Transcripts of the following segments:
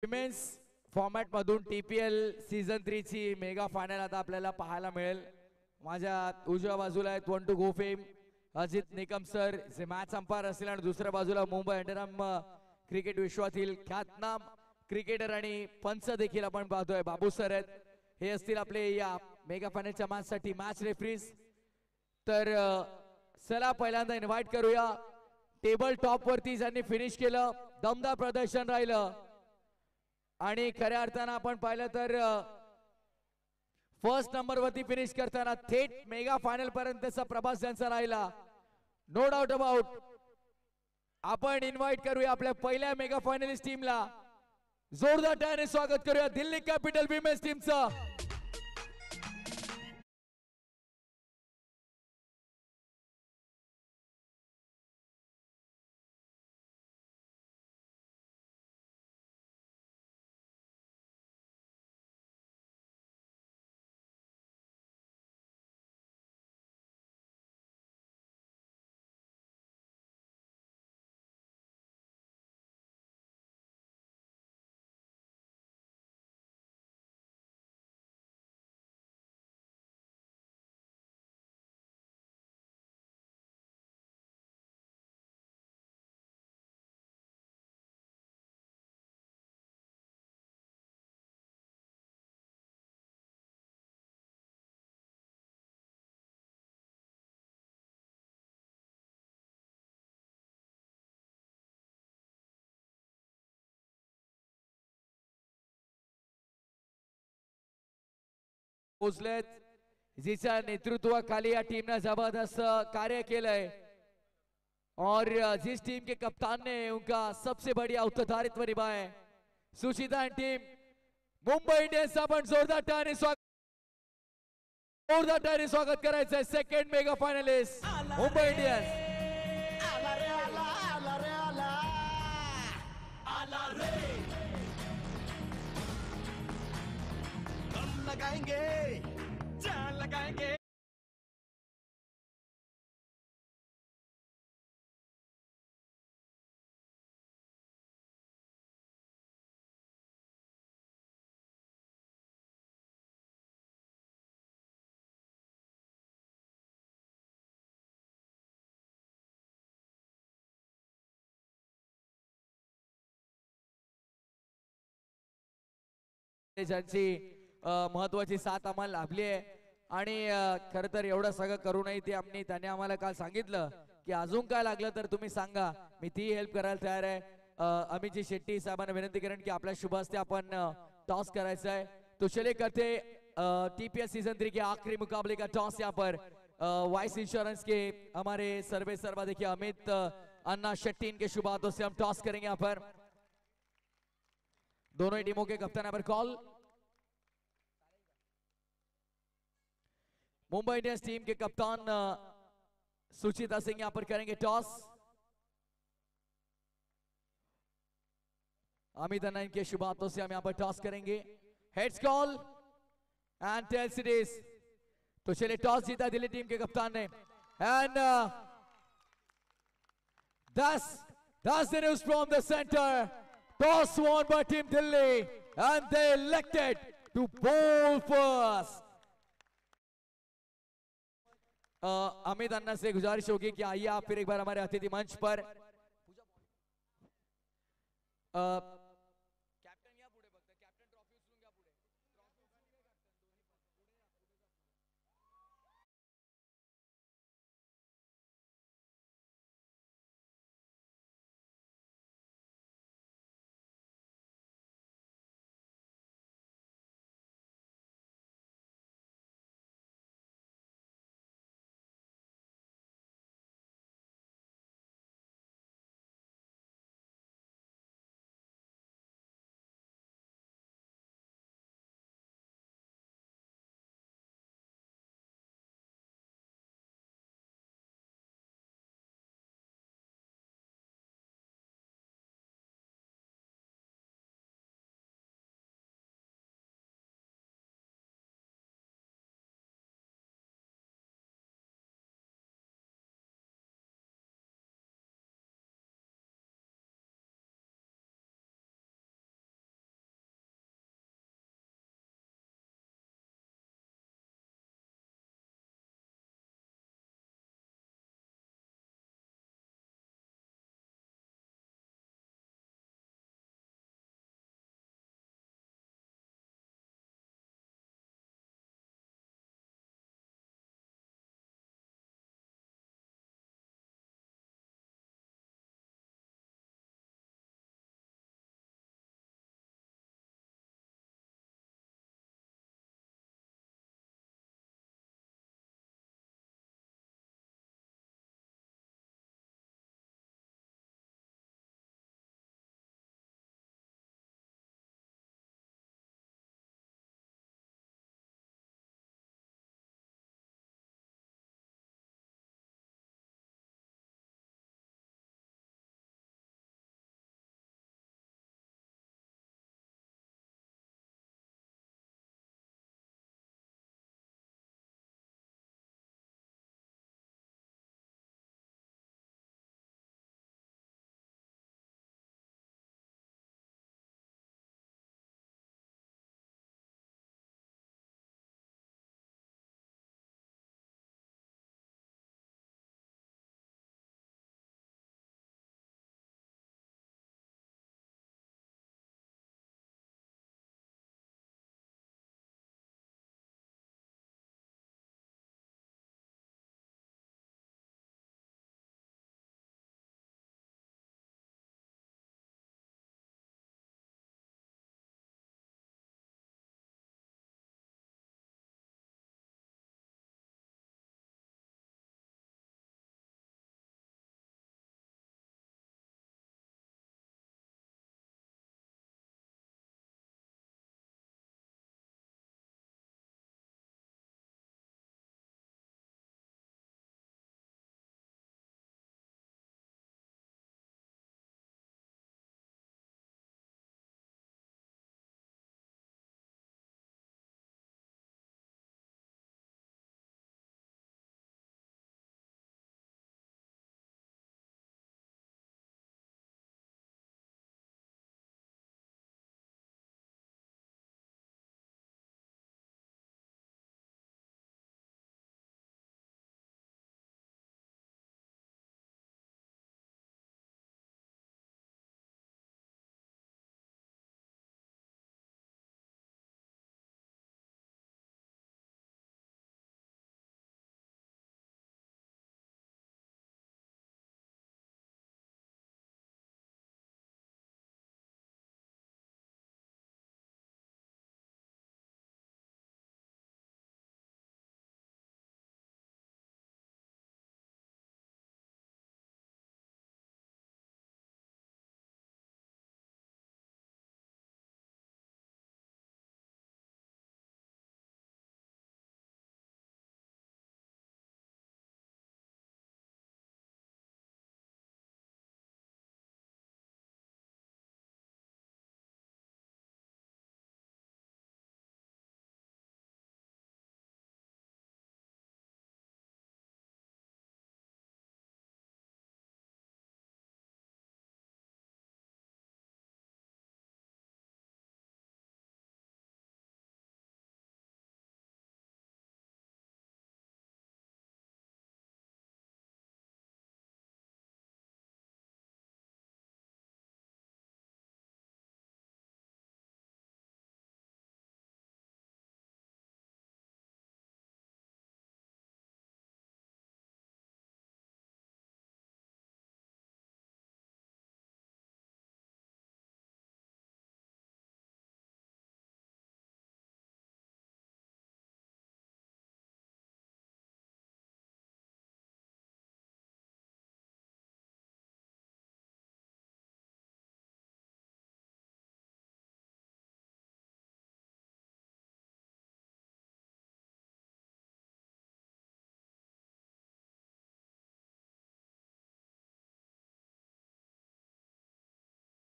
Women's format मधून TPL season 3 ची mega final आता आपल्याला पाहायला मिळेल. माझ्या उजव्या बाजूला आहेत one to go fame Ajit Nikam sir जे मॅच अंपायर असतील आणि दुसऱ्या बाजूला मुंबई इंडियन्स क्रिकेट विश्वातील ख्यातनाम क्रिकेटर आणि पंच देखील आपण पाहतोय बाबू सर आहेत. हे असतील आपले या मेगा फायनलच्या मॅच साठी मॅच रेफरीज. तर चला पहिल्यांदा इन्व्हाइट करूया टेबल टॉप वरती ज्यांनी फिनिश केलं दमदार प्रदर्शन राहिलं आणि खऱ्या अर्थानं आपण पाहिलं तर फर्स्ट नंबर वरती फिनिश करताना थेट मेगा फायनल पर्यंतचा प्रवास त्यांचा राहिला. No doubt about. आपण इन्व्हाइट करूया आपल्या पहिल्या मेगा फायनलिस्ट टीमला. जोरदार टाळ्याने स्वागत करूया दिल्ली कॅपिटल विमेन्स टीमचं. पोचलेत जिच्या नेतृत्वाखाली या टीम ने जबरदस्त कार्य केलंय और जिस टीम के कप्तान ने उनका सबसे बढ़िया उत्तरदायित्व निभाया है सुचिता एंड टीम मुंबई इंडियन्स. आपण जोरदार टाळ्याने स्वागत करायचं आहे second mega finalist Mumbai Indians. लगाएंगे जान लगाएंगे. ज्यांची महत्वाची साथ आम्हाला लाभली आहे आणि खर तर एवढं सगळं करूनही त्यांनी आम्हाला काल सांगितलं की अजून काय लागलं तर तुम्ही सांगा मी ती हेल्प करायला तयार आहे. अमितजी शेट्टी साहेबांना विनंती करेन की आपल्या शुभ हस्ते आपण टॉस करायचा है. तो चले करते टीपीएल सीजन 3 के आखिरी मुकाबले का टॉस यहाँ पर वाइस इंश्योरेंस के हमारे सर्वे सर्वा देखिए अमित अन्ना शेट्टी इनके शुभ हाथों से हम टॉस करेंगे यहाँ पर. दोनों ही टीमों के कप्तान यहाँ पर कॉल. मुंबई इंडियंस टीम के कप्तान सुचिता सिंह यहां पर करेंगे टॉस. अमित अन्ना इनके शुभ हाथों से हम यहां पर टॉस करेंगे. Heads call and tails it is. तो चलिए टॉस जीता दिल्ली टीम के कप्तान ने and that's the news from the center. Toss won by Team Delhi and they elected to bowl first. Amit Anna से गुजारिश होगी कि आइए आप फिर एक बार हमारे अतिथि मंच पर.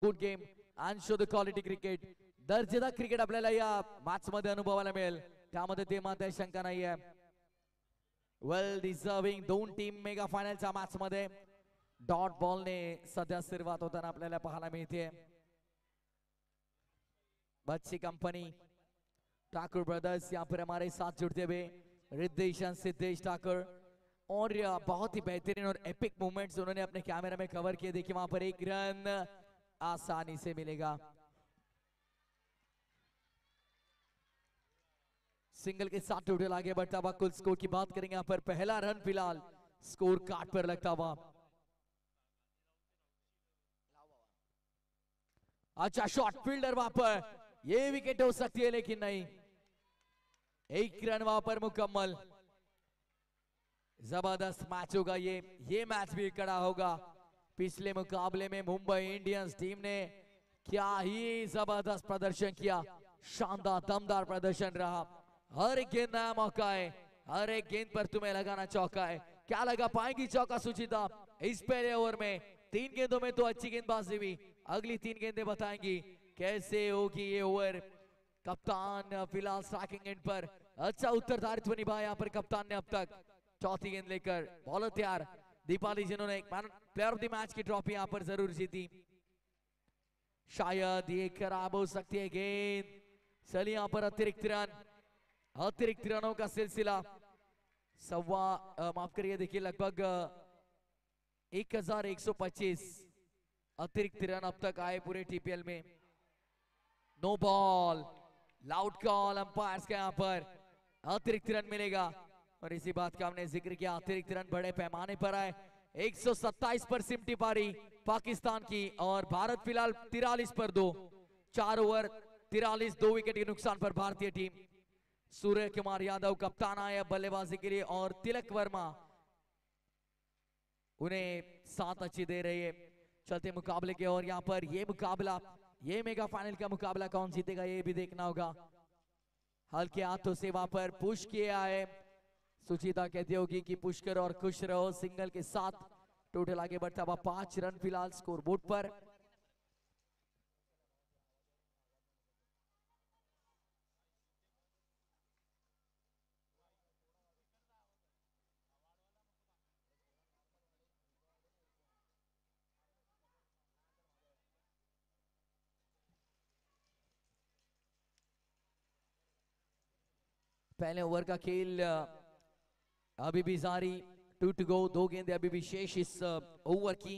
Good game and show the quality cricket. दर्जेदार क्रिकेट आपल्याला या मॅच मध्ये अनुभवायला मिळेल, त्यामध्ये ते मात्र शंका नाहीये. वेल डिझर्विंग दोन टीम मेगा फायनलच्या मॅच मध्ये डॉट बॉलने सध्या सुरुवात होताना आपल्याला पाहायला मिळते. बच्ची कंपनी ठाकुर ब्रदर्स यहाँ पर हमारे साथ जुड़ते हुए रिद्धेश सिद्धेश ठाकुर, और बहुत ही बेहतरीन और एपिक मूवमेंट्स उन्होंने अपने कैमरा में कवर किए. देखिए वहां पर एक रन आसानी से मिलेगा. सिंगल के साथ टोटल आगे बढ़ता हुआ. कुल स्कोर की बात करेंगे यहाँ पर पहला रन फिलहाल स्कोर कार्ड पर लगता हुआ. अच्छा शॉट फील्डर वहां पर, ये विकेट हो सकती है लेकिन नहीं. एक रन वहां पर मुकम्मल. जबरदस्त मैच होगा ये मैच भी कड़ा होगा. पिछले मुकाबले में मुंबई इंडियंस टीम ने क्या ही जबरदस्त प्रदर्शन किया, शानदार दमदार प्रदर्शन रहा. हर एक गेंद नया मौका है, हर एक गेंद पर तुम्हें लगाना चौका है. क्या लगा पाएंगी चौका सुचिता इस पहले ओवर में? 3 गेंदों में तो अच्छी गेंदबाजी हुई, अगली 3 गेंदें बताएंगी कैसे होगी ये ओवर. कप्तान फिलहाल स्ट्राइकिंग एंड पर अच्छा उत्तरदायित्व निभाया यहाँ पर कप्तान ने अब तक. चौथी गेंद लेकर बॉलर तैयार. दीपाली जिन्होंने प्लेयर ऑफ द मैच की ट्रॉफी यहाँ पर जरूर जीती. शायद ये खराब हो सकती है गेंद. चलिए यहाँ पर अतिरिक्त रनों का सिलसिला. माफ करिए, देखिए लगभग 1125 अतिरिक्त रन अब तक आए पूरे टीपीएल में. No ball, loud call umpires का. यहाँ पर अतिरिक्त रन मिलेगा, और इसी बात का हमने जिक्र किया. अतिरिक्त रन बड़े पैमाने पर आए. 127 पर सिमटी पारी पाकिस्तान की, और भारत फिलहाल 43 पर 2. 4 ओवर 43, 2 विकेट के नुकसान पर भारतीय टीम. सूर्य कुमार यादव कप्तान आए बल्लेबाजी के लिए, और तिलक वर्मा उन्हें साथ अच्छी दे रही है. चलते मुकाबले के, और यहाँ पर ये मेगा फाइनल का मुकाबला कौन जीतेगा ये भी देखना होगा. हल्के हाथों से वहां पर पुश किया है. सुचिता कहती होगी कि पुश करो और खुश रहो. सिंगल के साथ टोटल आगे बढ़ता हुआ 5 रन फिलहाल स्कोर बोर्ड पर. पहले ओवर का खेल अभी भी जारी. 2 to go, 2 गेंदें अभी भी शेष इस ओवर की.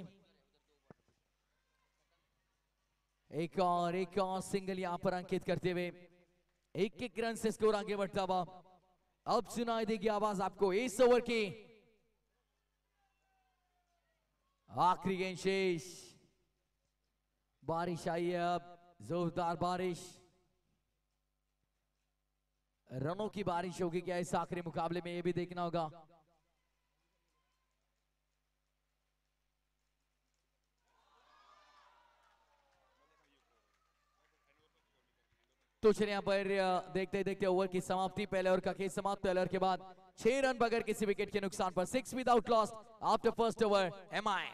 एक और सिंगल यहां पर अंकित करते हुए 1-1 रन से स्कोर आगे बढ़ता हुआ. अब सुनाई देगी आवाज आपको इस ओवर की. आखिरी गेंद शेष. बारिश आई है, अब जोरदार बारिश. रनों की बारिश होगी क्या इस आखिरी मुकाबले में, ये भी देखना होगा. तो चलिए यहाँ पर देखते देखते ओवर की समाप्ति. पहले ओवर का खेल समाप्त. पहले ओवर के बाद 6 रन बगैर किसी विकेट के नुकसान पर. 6 without loss after first over. MI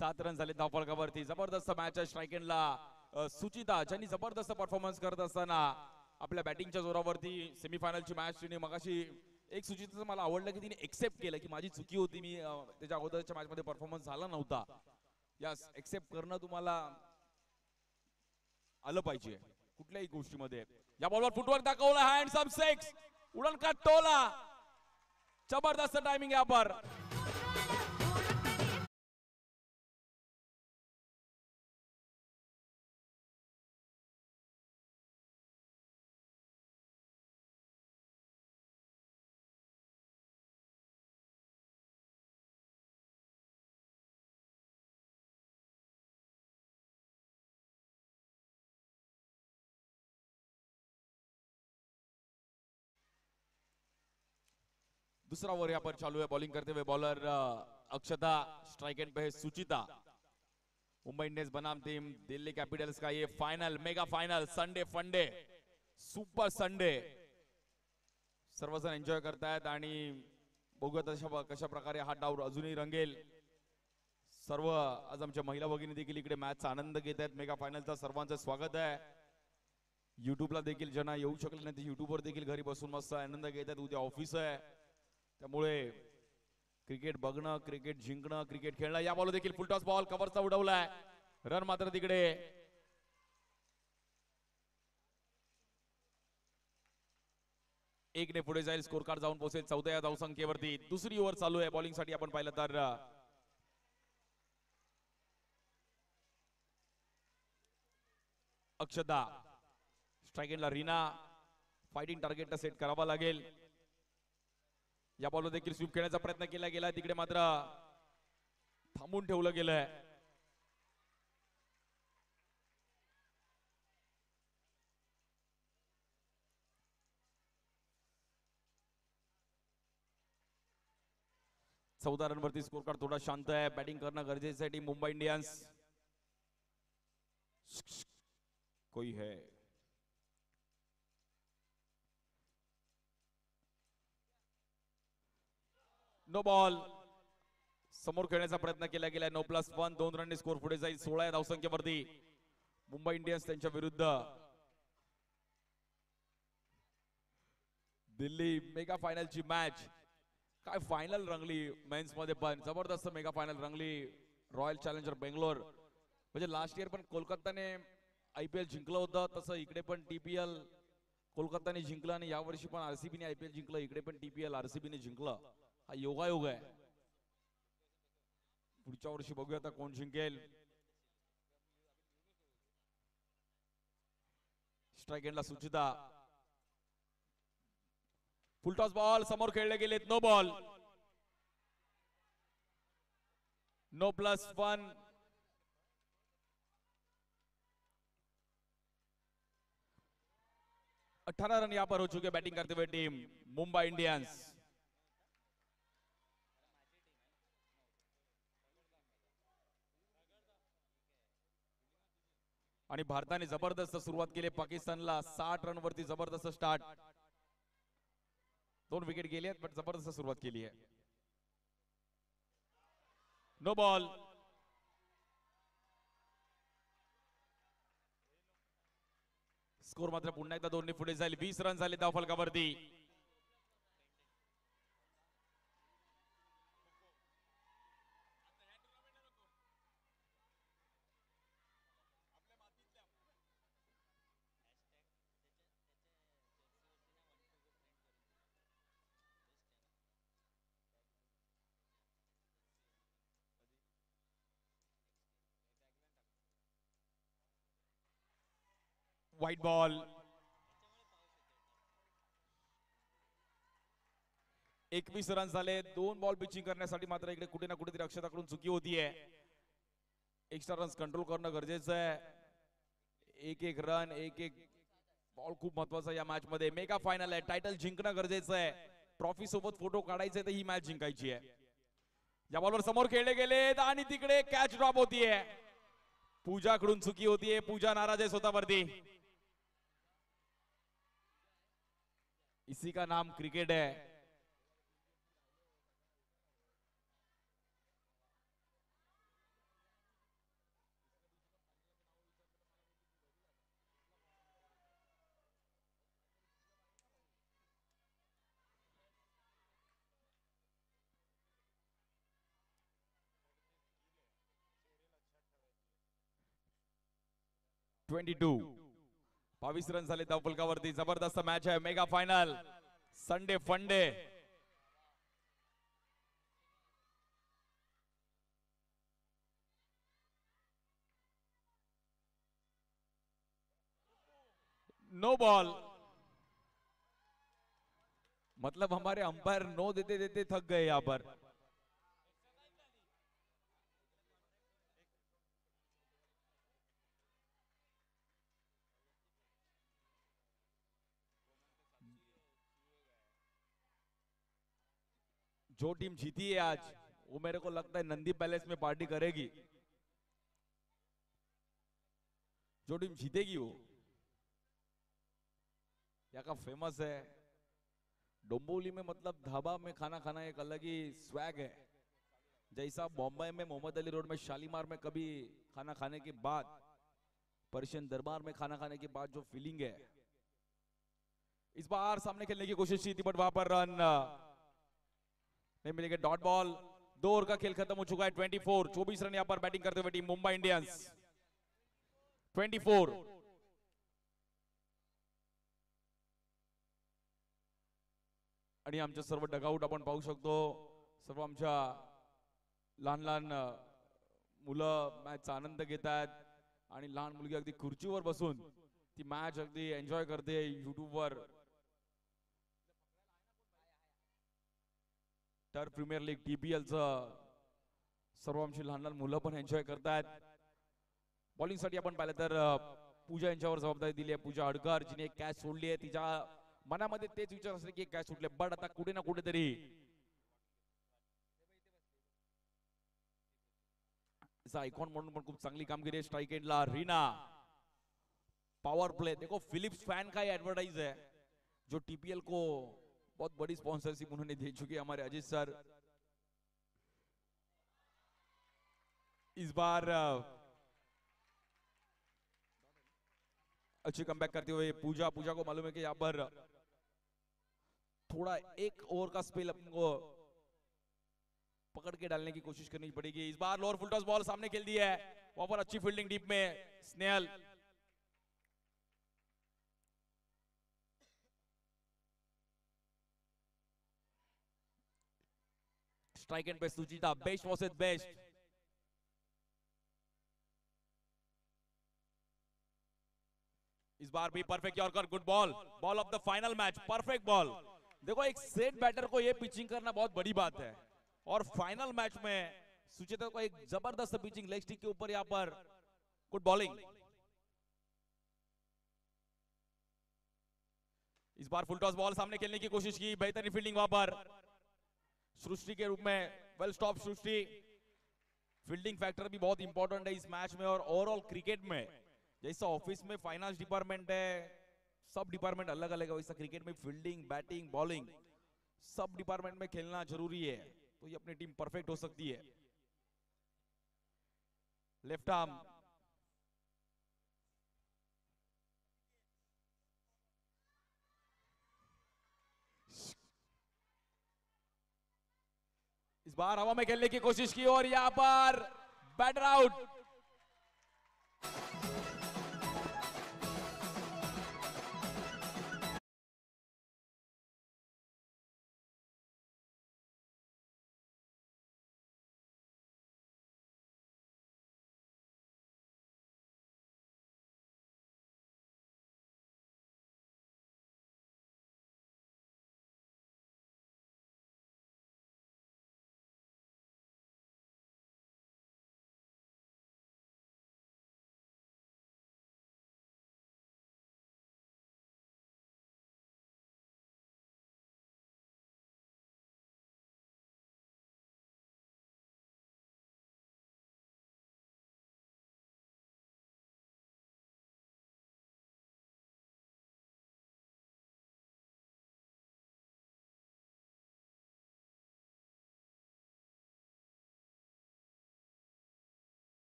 सात रन झाले धावफलकावरती. जबरदस्त मॅच स्ट्राइक एंडला सुचिता ज्यांनी जबरदस्त परफॉर्मन्स करत असताना आपल्या बॅटिंगच्या जोरावरती सेमीफायनलची मॅच तिने मगाशी एक सुचिताचं मला आवडलं की तिने एक्सेप्ट केलं की माझी चुकी होती, मी त्याच्या अगोदरच्या मॅचमध्ये परफॉर्मन्स झाला नव्हता. यस, एक्सेप्ट करणं तुम्हाला आलं पाहिजे कुठल्याही गोष्टीमध्ये. या बॉलवर फुटवर्क दाखवला, हँड्स अप 6, उडन का टोला, जबरदस्त टाइमिंग यहाँ पर. दूसरा ओवर यहाँ पर चालू है. बॉलिंग करते हुए बॉलर अक्षता, स्ट्राइक एंड पे है सुचिता. मुंबई इंडियंस बनाम टीम दिल्ली कैपिटल्स का ये फाइनल, मेगा फाइनल, संडे फंडे, सुपर संडे सर्वजण एन्जॉय करतायत आणि बघूया कशा प्रकारे हा डाव अजूनही रंगेल. सर्व आज आमच्या महिला भगिनी देखील इकडे मॅचचा आनंद घेत आहेत. मेगा फायनलचा सर्वांचं स्वागत आहे. युट्यूबला देखील ज्यांना येऊ शकले नाही ते युट्यूबवर देखील घरी बसून मस्त आनंद घेत आहेत. उद्या ऑफिस आहे त्यामुळे क्रिकेट बघणं, क्रिकेट जिंकणं, क्रिकेट खेळणं. या बॉल देखील फुलटॉस बॉल कव्हरचा उडवलाय, रन मात्र तिकडे एकने पुढे जाईल. स्कोर कार्ड जाऊन पोहोचेल 14 या धावसंख्येवरती. दुसरी ओव्हर चालू आहे बॉलिंग साठी. आपण पाहिलं तर अक्षता, स्ट्राइक एंडला रीना, फायटिंग टार्गेटला सेट करावा लागेल. या बॉलवर देखील स्वीप खेळण्याचा प्रयत्न केला गेला, तिकडे मात्र थांबून ठेवलं गेलंय. चौदा रनवरती स्कोर कार्ड थोडा शांत आहे. बॅटिंग करणं गरजेचं आहे टीम मुंबई इंडियन्स. कोई है नो बॉल. समोर खेळण्याचा प्रयत्न केला गेला. 9+1, 2 रनने स्कोर पुढे जाईल 16 या धावसंख्येवरती. मुंबई इंडियन्स त्यांच्या विरुद्ध दिल्ली. मेगा फायनलची मॅच काय फायनल रंगली मेन्स मध्ये, पण जबरदस्त मेगा फायनल रंगली. रॉयल चॅलेंजर बेंगलोर, म्हणजे लास्ट इयर पण कोलकाताने IPL जिंकलं होतं, तसं इकडे पण TPL कोलकाताने जिंकलं आणि यावर्षी पण RCBने IPL जिंकलं. इकडे पण TPL RCBने जिंकलं. हा योगायोग आहे. पुढच्या वर्षी बघूया आता कोण जिंकेल. स्ट्राइक एंडला सुचिता, फुलटॉस बॉल समोर खेळले गेलेत. No ball. 9+1. अठारह रन यहाँ पर हो चुके बैटिंग करते हुए टीम मुंबई इंडियंस. आणि भारताने जबरदस्त सुरुवात केली. पाकिस्तानला 60 रन वरती जबरदस्त स्टार्ट. 2 विकेट गेले आहेत पण जबरदस्त सुरुवात केली आहे. No ball. स्कोर मात्र पुन्हा एकदा 2 पुढे जाईल. 20 रन झाले धावफलकावरती. White ball. 21 रन झाले. 2 बॉल पिचिंग करण्यासाठी मात्र इकडे कुठे ना कुठेतरी अक्षताकडून चुकी होतीये. एक्स्ट्रा रन्स कंट्रोल करणं गरजेचं आहे. एक रन, एक बॉल खूप महत्वाचा या मॅच मध्ये. मेगा फायनल आहे, टायटल जिंकणं गरजेचं आहे. ट्रॉफी सोबत फोटो काढायचे तर ही मॅच जिंकायची आहे. या बॉलवर समोर खेळले गेलेत आणि तिकडे कॅच ड्रॉप होतीये. पूजाकडून चुकी होतीये. पूजा नाराज आहे स्वतःवरती. इसी का नाम क्रिकेट है. 22. 22 रन झाले धावफलकावरती. जबरदस्त मॅच आहे. Mega final Sunday funday. No ball. मतलब हमारे अंपायर नो देते देते थक गए यहां पर. जो टीम जीती है आज वो मेरे को लगता है नंदी पैलेस में पार्टी करेगी. जो टीम जीतेगी वो यहाँ का फेमस है. डोंबिवली में मतलब ढाबा में खाना खाना एक अलग ही स्वैग है. जैसा बॉम्बे में मोहम्मद अली रोड में शालीमार में कभी खाना खाने के बाद, पर्शियन दरबार में खाना खाने के बाद जो फीलिंग है, इस बार सामने खेलने की कोशिश की थी बट वहां पर रन नहीं मिलेंगे. Dot ball. 2 ओवर का खेल खत्म हो चुका है. 24 रन यहां पर बैटिंग करते हुए टीम मुंबई इंडियंस. 24. आणि आमचे सर्व डगआउट आपण पाहू शकतो. सर्व आमच्या लहान लहान मुलं मॅचचा आनंद घेत आहेत आणि लहान मुलगी अगदी खुर्चीवर बसून ती मॅच अगदी एन्जॉय करते युट्यूबवर. टर्फ प्रीमियर लीग TPL सर्व आमची लहान लहान मुलं पण एन्जॉय करतात. बॉलिंग साठी आपण पाहिलं तर पूजा यांच्यावर जबाबदारी दिली आहे. पूजा हडकर जिने एक कॅच सोडली आहे. तिच्या मनामध्ये तेच विचार असले की एक कॅच सुटले बट आता कुठे ना कुठेतरी आयकॉन म्हणून पण खूप चांगली कामगिरी आहे. स्ट्राइक एंडला रीना. Power play. देखो फिलिप्स फैन का एडवर्टाइज है जो TPL को बहुत बड़ी स्पॉन्सरशिप उन्होंने दे चुकी है हमारे अजीत सर. इस बार अच्छी कमबैक करते हुए पूजा को मालूम है कि यहाँ पर थोड़ा 1 ओवर का स्पेल अपन को पकड़ के डालने की कोशिश करनी पड़ेगी. इस बार लोअर फुल टॉस बॉल सामने खेल दी है. वहां पर अच्छी फील्डिंग डीप में स्नेहल. स्ट्राइक एंड पे सुचिता. Best versus best. इस बार भी perfect yorker. Good ball. Ball of the final match. Perfect ball. देखो एक सेट बैटर को ये पिचिंग करना बहुत बड़ी बात है और फाइनल मैच में सुचिता को एक जबरदस्त पिचिंग लेग स्टिक के ऊपर यहां पर. Good bowling. इस बार फुल टॉस बॉल सामने खेलने की कोशिश की. बेहतरीन फील्डिंग वहां पर सृष्टि के रूप में. वेल स्टॉप सृष्टि. फील्डिंग फैक्टर भी बहुत इंपॉर्टेंट है इस मैच में और ओवरऑल क्रिकेट में जैसा ऑफिस में फाइनेंस डिपार्टमेंट है, सब डिपार्टमेंट अलग अलग है, वैसा क्रिकेट में फील्डिंग, बैटिंग, बॉलिंग सब डिपार्टमेंट में खेलना जरूरी है. तो ये अपनी टीम परफेक्ट हो सकती है. Left arm. इस बार हवा में खेलने की कोशिश की और यहां पर बैटर आउट.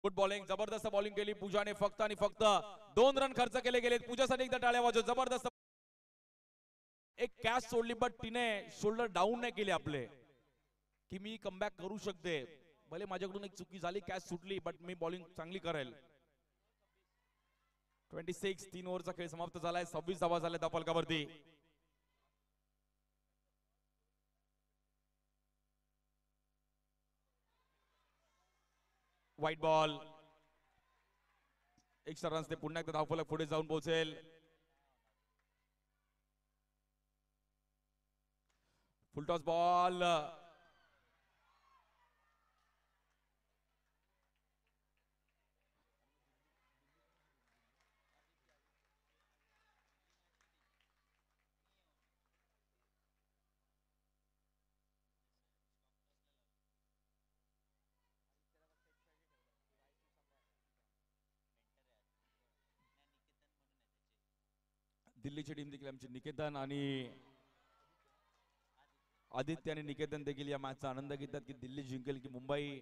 गुड बॉलिंग, जबरदस्त बॉलिंग केली पूजाने. फक्त आणि फक्त 2 रन खर्च केले गेलेत. पूजासाठी एकदा टाळ्या वाजव. जबरदस्त एक कॅच सोडली, बट तिने शोल्डर डाऊन नाही केले आपले, की मी कमबॅक करू शकते. भले माझ्याकडून एक चुकी झाली, कॅच सुटली, बट मी बॉलिंग चांगली करेल. 26 3 ओव्हरचा खेळ समाप्त झालाय. 26 धावा झाल्या धाव फलकावरती. White ball. एक्स्ट्रा रन्स ते पुन्हा एकदा धावफलक पुढे जाऊन पोहोचेल. Full toss ball. दिल्लीची टीम देखील आमची निकेतन आणि आदित्य आणि निकेतन देखील या मॅचचा आनंद घेतात की दिल्ली जिंकेल की मुंबई,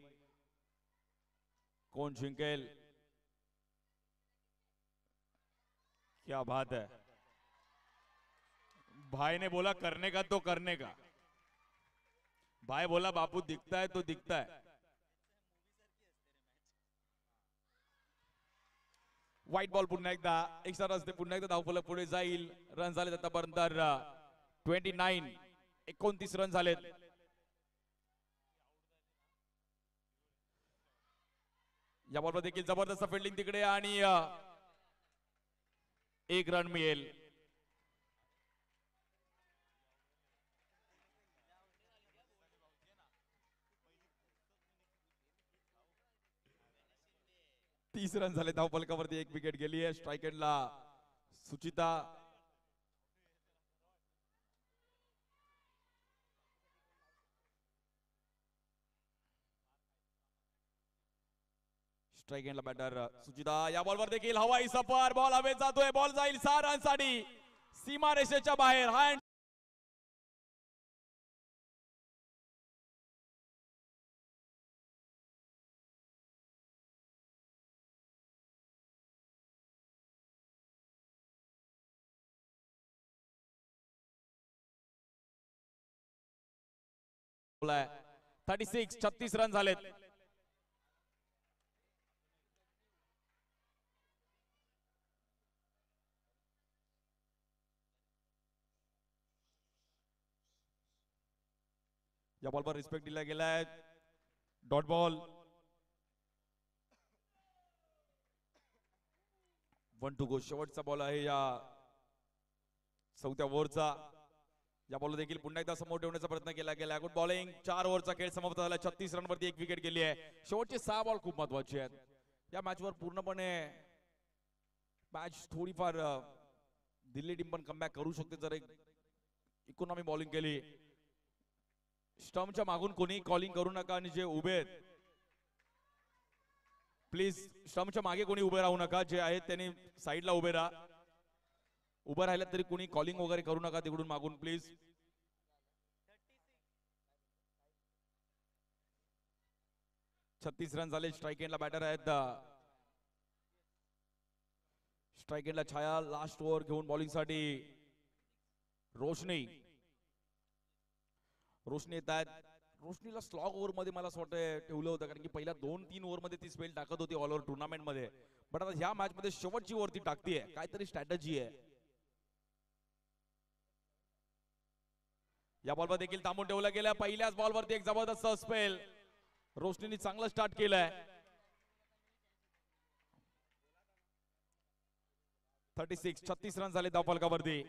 कोण जिंकेल. क्या बात है. भाई ने बोला करने का तो करने का. भाई बोला बापू दिखता है तो दिखता है. व्हाईट बॉल पुन्हा एकदा. एक्स्ट्रा रन्स ते पुन्हा एकदा धावफलक पुढे जाईल. रन झाले आतापर्यंत 29 रन झालेत. या बॉलवर देखील जबरदस्त फिल्डिंग तिकडे आणि 1 रन मिळेल. तीस रन झाले धाव फलकावरती. 1 विकेट गेली आहे. स्ट्राइक एंडला सुचिता. स्ट्राइक एंडला बॅटर सुचिता. या बॉलवर देखील हवाई सफर. बॉल हवेत जातोय. बॉल जाईल 6 रनसाठी सीमा रेषेच्या बाहेर. हा आहे. 36 रन झालेत. या बॉलवर रिस्पेक्ट दिला गेलाय. Dot ball. 1 to go. शेवटचा बॉल आहे या 4थ्या ओव्हरचा. या बॉल देखील पुन्हा एकदा समोर ठेवण्याचा प्रयत्न केला गेला. Good bowling. 4 ओव्हरचा खेळ समाप्त झाला. 36 रन वरती 1 विकेट गेली आहे. शेवटचे 6 बॉल खूप महत्वाचे आहेत. या मॅचवर पूर्णपणे मॅच थोडीफार दिल्ली टीम पण कमबॅक करू शकते जर एक इकॉनॉमी बॉलिंग केली. स्टंपच्या मागून कोणी कॉलिंग करू नका आणि जे उभे आहेत प्लीज स्टंपच्या मागे कोणी उभे राहू नका. जे आहेत त्यांनी साईडला उभे राहा. उभं राहिलं तरी कोणी कॉलिंग वगैरे करू नका तिकडून मागून प्लीज. छत्तीस रन झाले. स्ट्राइक एंडला बॅटर आहेत. स्ट्राइक एंडला छाया लास्ट ओव्हर घेऊन बॉलिंग साठी. रोशनी येत आहेत. रोशनीला स्लॉग ओव्हर मध्ये मला असं वाटतं ठेवलं होतं कारण की पहिल्या 2-3 ओव्हर मध्ये ती स्पेल टाकत होती ऑल ओव्हर टुर्नामेंट मध्ये. बट आता ह्या मॅच मध्ये शेवटची ओव्हर ती टाकतीये. काहीतरी स्ट्रॅटेजी आहे. या बॉलवर देखील थांबून ठेवलं गेलं. पहिल्याच बॉलवरती एक जबरदस्त स्पेल. रोशनीने चांगलं स्टार्ट केलंय. 36 रन झाले धाव फलकावरती.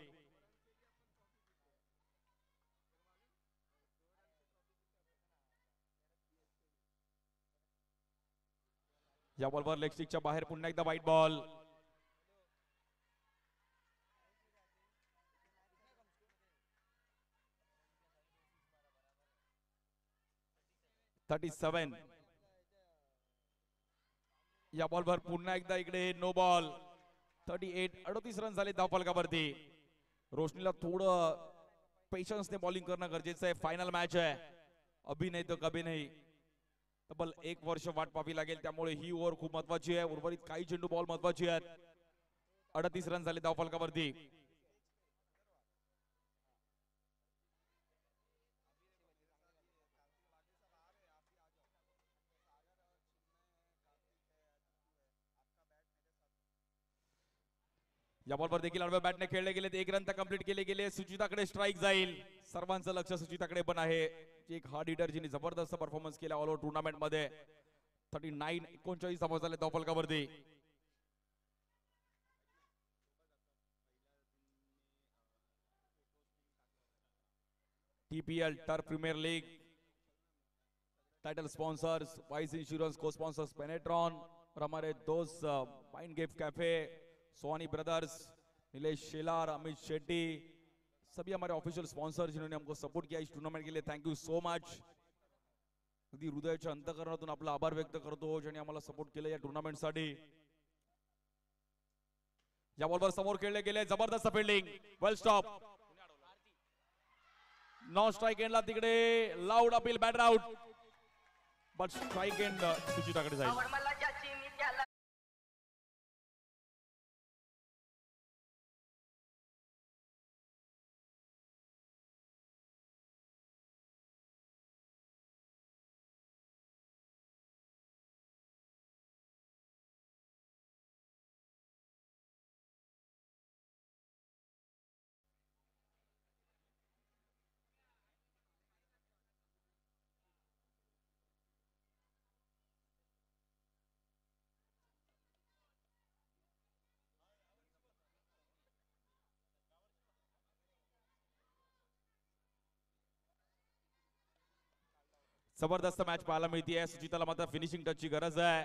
या बॉलवर लेग स्टिकच्या बाहेर पुन्हा एकदा व्हाईट बॉल. या बॉलवर पुन्हा एकदा इकडे नो बॉल. 38 रन झाले धाव फलकावरती. रोशनीला थोडं पेशन्सने बॉलिंग करणं गरजेचं आहे. फायनल मॅच आहे. अभी नाही तो कभी नाही. तब्बल 1 वर्ष वाट पाहावी लागेल, त्यामुळे ही ओव्हर खूप महत्वाची आहे. उर्वरित काही चेंडू बॉल महत्वाची आहेत. 38 रन झाले धावफलकावरती. या बॉलवर देखील आडव्या बॅटने खेळले गेले. 1 रन तर कंप्लीट केले गेले. सुचिताकडे स्ट्राईक जाईल. सर्वांचं लक्ष सुचिताकडे पण आहे. एक हार्ड हिटर जिने जबरदस्त परफॉर्मन्स केला ऑल ओव्हर टुर्नामेंट मध्ये. 39 धावा झाले धावफलकावरती. TPL Turf Premier League title sponsors Vice Insurance को स्पॉन्सर्स पेनेट्रॉन और हमारे दोस्त Mind Gift Cafe, Soni brothers, Nilesh Shelar, Amit Shetty, सभी हमारे ऑफिशियल स्पॉन्सर जिन्होंने हमको सपोर्ट किया इस टूर्नामेंट के लिए. Thank you so much. अगदी हृदयाच्या अंतःकरणातून आपला आभार व्यक्त करतो ज्यांनी आम्हाला सपोर्ट केलं या टूर्नामेंट साठी. या बॉलवर समोर खेळले गेले. जबरदस्त fielding. Well stop. Non strike एंडला तिकडे loud appeal batter out. But strike end सुचिताकडे जाईल. जबरदस्त मॅच पाहायला मिळते. सुचिताला मात्र फिनिशिंग टचची गरज आहे.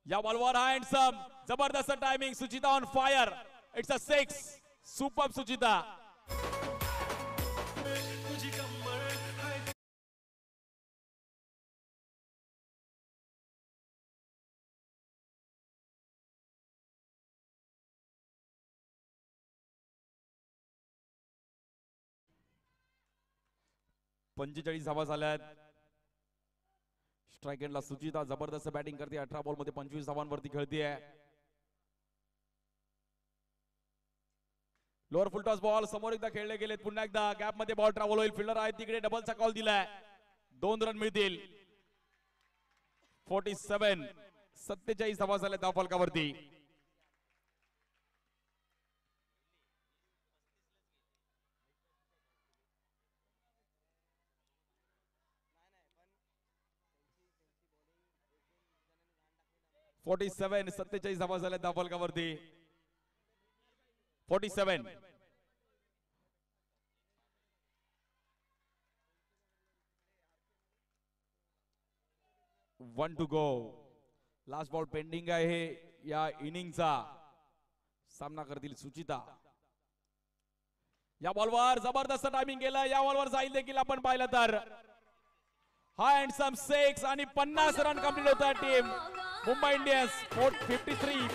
या बॉलवर हँडसम जबरदस्त timing. Suchita on fire. It's a 6. Super Suchita. तुझी कंबर हाय 45 धावा झाल्यात. स्ट्राइक एंडला सुचिता जबरदस्त बॅटिंग करते. 18 बॉल मध्ये 25 धावांवरती खेळतीये. लोअर फुल टॉस बॉल समोर एकदा खेळले गेलेत. पुन्हा एकदा गॅप मध्ये बॉल ट्रॅव्हल होईल. फिल्डर आहे तिकडे डबलचा कॉल दिलाय. 2 रन मिळतील. 47 धावा झाल्या धावफलकावरती. सत्तेचाळीस धावा झाल्या धावफलकावरती. 47. One to go. Last ball pending आहे या इनिंगचा. सामना करतील सुचिता. या बॉलवर जबरदस्त टायमिंग केलं. या बॉलवर जाईल देखील आपण पाहिलं तर. हा हँडसम 6 आणि 50 रन कंप्लीट होतात टीम मुंबई इंडियन्स 453.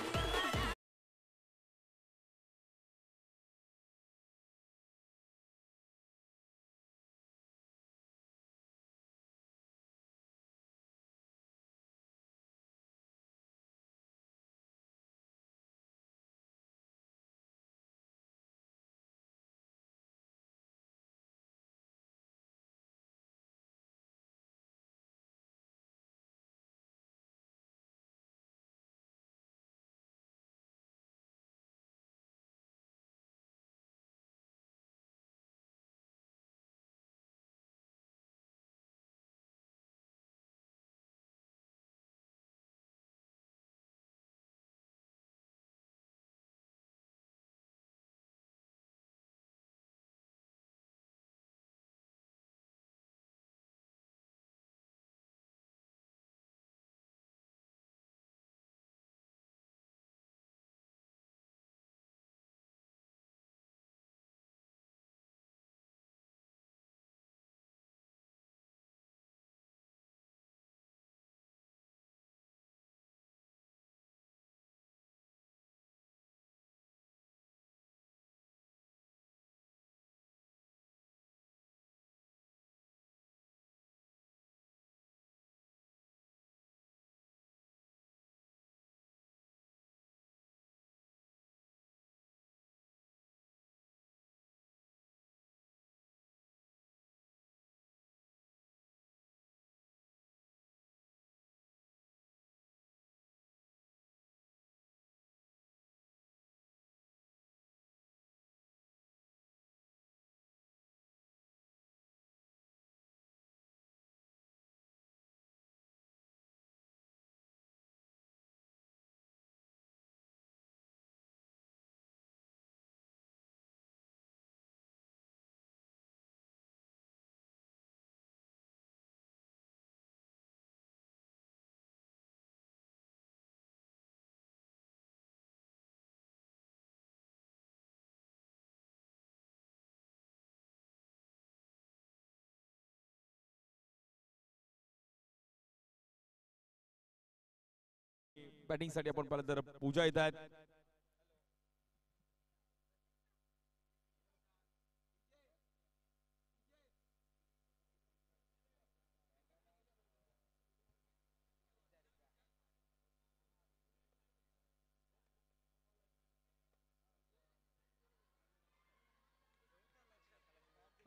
बॅटिंग साठी आपण पाहिलं तर पूजा येत आहेत.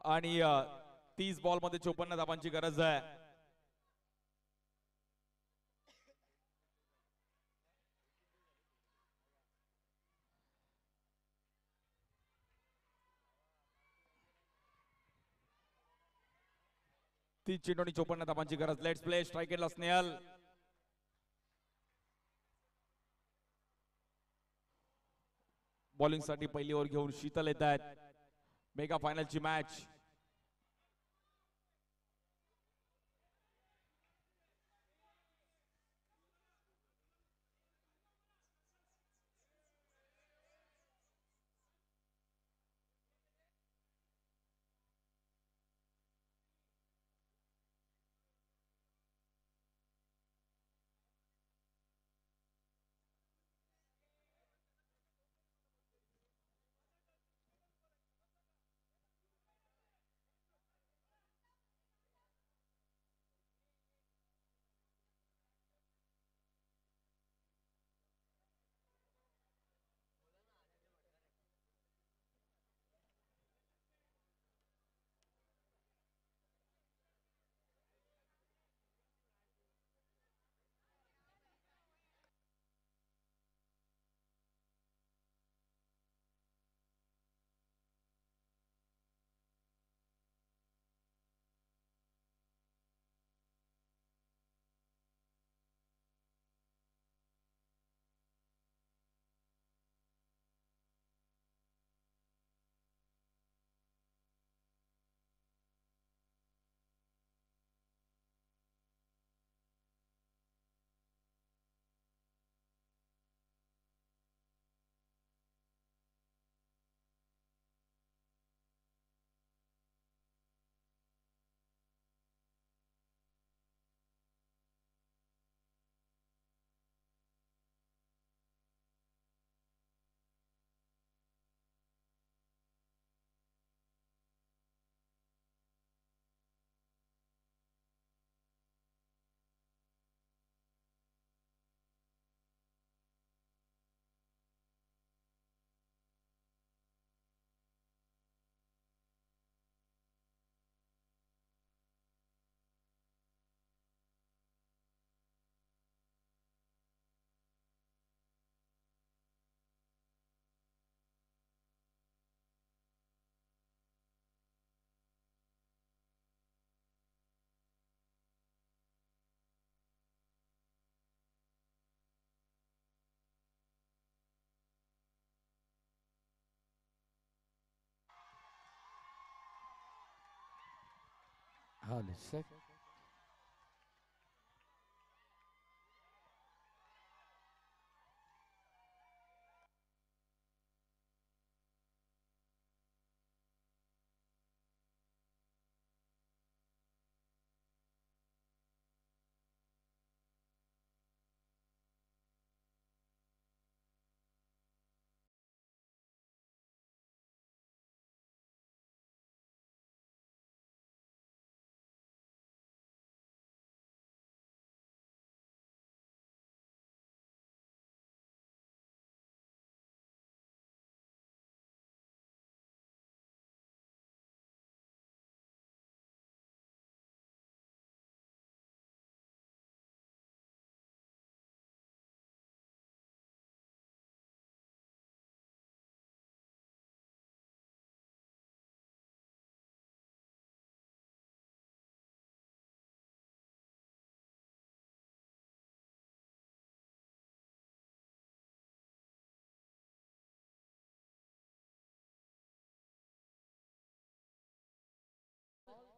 आणि 30 बॉल मध्ये 54 धावांची गरज आहे. तीस चेंडू आणि 54 धावांची गरज. Let's play. स्ट्राइक एंडला स्नेहल. बॉलिंग साठी पहिली ओव्हर घेऊन शीतल येत आहेत. मेगा फायनलची मॅच.